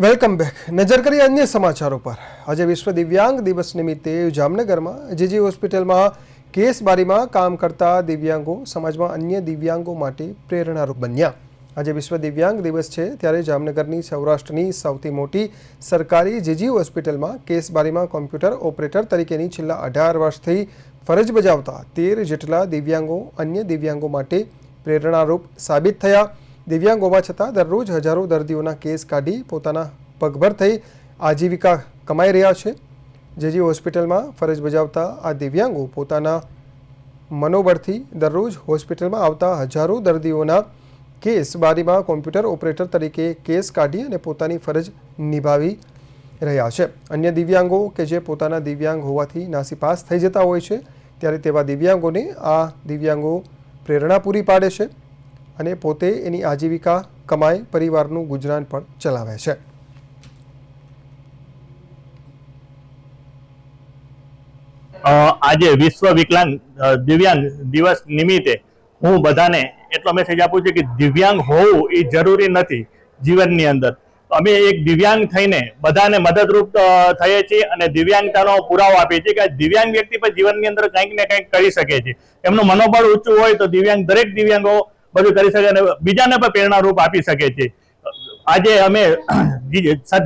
Welcome back. નજર કરીએ અન્ય સમાચારો પર. આજે વિશ્વ દિવ્યાંગ દિવસ નિમિત્તે જામનગરમાં જીજી હોસ્પિટલમાં કેસ બારીમાં કામ કરતા દિવ્યાંગો સમાજમાં અન્ય દિવ્યાંગો માટે પ્રેરણારૂપ બન્યા. આજે વિશ્વ દિવ્યાંગ દિવસ છે ત્યારે જામનગરની સૌરાષ્ટ્રની સૌથી મોટી સરકારી જીજી હોસ્પિટલમાં કેસ બારીમાં કોમ્પ્યુટર ઓપરેટર તરીકેની છેલ્લા 18 વર્ષથી ફરજ બજાવતા 13 જેટલા દિવ્યાંગો અન્ય દિવ્યાંગો માટે પ્રેરણારૂપ સાબિત થયા. દિવ્યાંગ હોવા છતાં દરરોજ હજારો દર્દીઓના કેસ કાઢી પોતાના પગભર થઈ આજીવિકા કમાઈ રહ્યા છે. જીજી હોસ્પિટલમાં ફરજ બજાવતા આ દિવ્યાંગો પોતાના મનોબળથી દરરોજ હોસ્પિટલમાં આવતા હજારો દર્દીઓના કેસ બારીમાં કોમ્પ્યુટર ઓપરેટર તરીકે કેસ કાઢી અને પોતાની ફરજ નિભાવી રહ્યા છે. અન્ય દિવ્યાંગો કે જે પોતાના દિવ્યાંગ હોવાથી નાસીપાસ થઈ જતા હોય છે ત્યારે તેવા દિવ્યાંગોને આ દિવ્યાંગો પ્રેરણા પૂરી પાડે છે અને પોતે એની આજીવિકા કમાઈ પરિવારનું ગુજરાન પણ ચલાવે છે. આજે વિશ્વ દિવ્યાંગ દિવસ નિમિત્તે હું બધાને એટલો મેસેજ આપું છું કે દિવ્યાંગ હોવું એ જરૂરી નથી જીવનની અંદર. અમે એક દિવ્યાંગ થઈને બધાને મદદરૂપ થઈએ છીએ અને દિવ્યાંગતાનો પુરાવો આપીએ છીએ કે દિવ્યાંગ વ્યક્તિ પણ જીવનની અંદર કંઈક ને કંઈક કરી શકે છે. એમનું મનોબળ ઊંચું હોય તો દરેક દિવ્યાંગો બધું કરી શકે અને બીજાને પણ પ્રેરણારૂપ આપી શકે છે. આજે અમે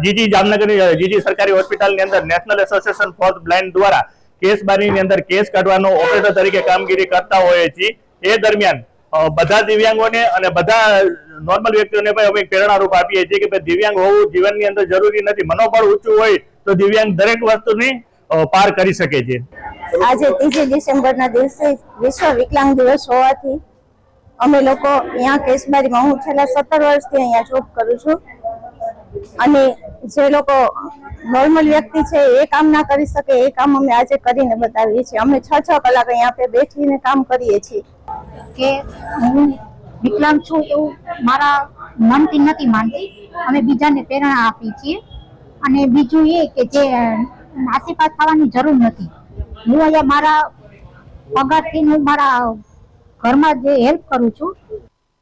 જીજી જામનગરની જીજી સરકારી હોસ્પિટલની અંદર નેશનલ એસોસિએશન ફોર બ્લાઇન્ડ દ્વારા કેસ બારીની અંદર કેસ કાઢવાનો ઓપરેટર તરીકે કામગીરી કરતા હોઈએ છીએ. એ દરમિયાન બધા દિવ્યાંગોને અને બધા નોર્મલ વ્યક્તિઓને પણ અમે પ્રેરણારૂપ આપીએ છીએ કે દિવ્યાંગ હોવું જીવનની અંદર જરૂરી નથી. મનોબળ ઊંચું હોય તો દિવ્યાંગ દરેક વસ્તુની પાર કરી શકે છે. આજે 3 ડિસેમ્બરના દિવસે વિશ્વ વિકલાંગ દિવસ હોવાથી અમે લોકો અહીંયા કેસબારીમાં હું છેલ્લા 17 વર્ષથી અહીંયા જોબ કરું છું અને જે લોકો નોર્મલ વ્યક્તિ છે એ કામ ના કરી શકે એ કામ અમે આજે કરીને બતાવીએ છીએ. અમે 6 કલાક અહીંયા આપણે બેઠીને કામ કરીએ છીએ. કે હું વિકલાંગ છું એવું મારા મનથી નથી માનતી. અમે બીજાને પ્રેરણા આપીએ છીએ અને બીજું એ કે જે નાસીપાસ થવાની જરૂર નથી. હું અહીંયા મારા પગારથી હું મારા ઘરમાં જે હેલ્પ કરું છું